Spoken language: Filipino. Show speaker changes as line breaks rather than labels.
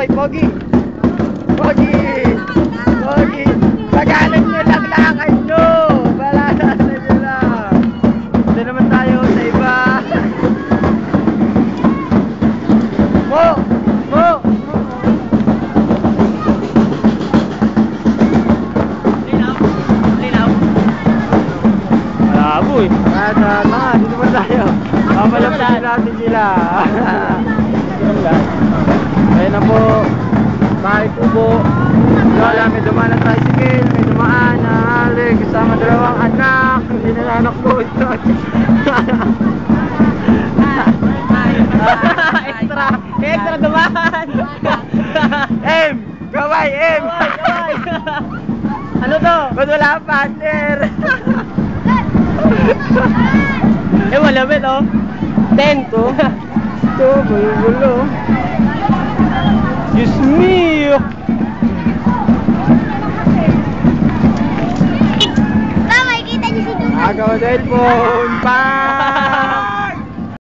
Oy, Pogi! Pogi! Pogi! Pagalan nyo lang lakad nyo! Balasan nyo lang! Ito naman tayo sa iba! Mo! Mo!
Linaw. Linaw.
Malabo eh! Dito naman tayo! Papalapitin natin sila! Ayun na po, bahay kubo. Lola, may dumaan na tricycle, may dumaan na halik, kasama dalawang anak. Hindi na anak ko ito.
Extra dumaan.
M! Kaway, M!
Kaway. Ano to?
Ba't wala ang partner?
Malamit oh. 10 to.
Ito, gulo-gulo. Diyos mio!
Ba, makikita niyo si Dudu.
Agaw cellphone! Bang!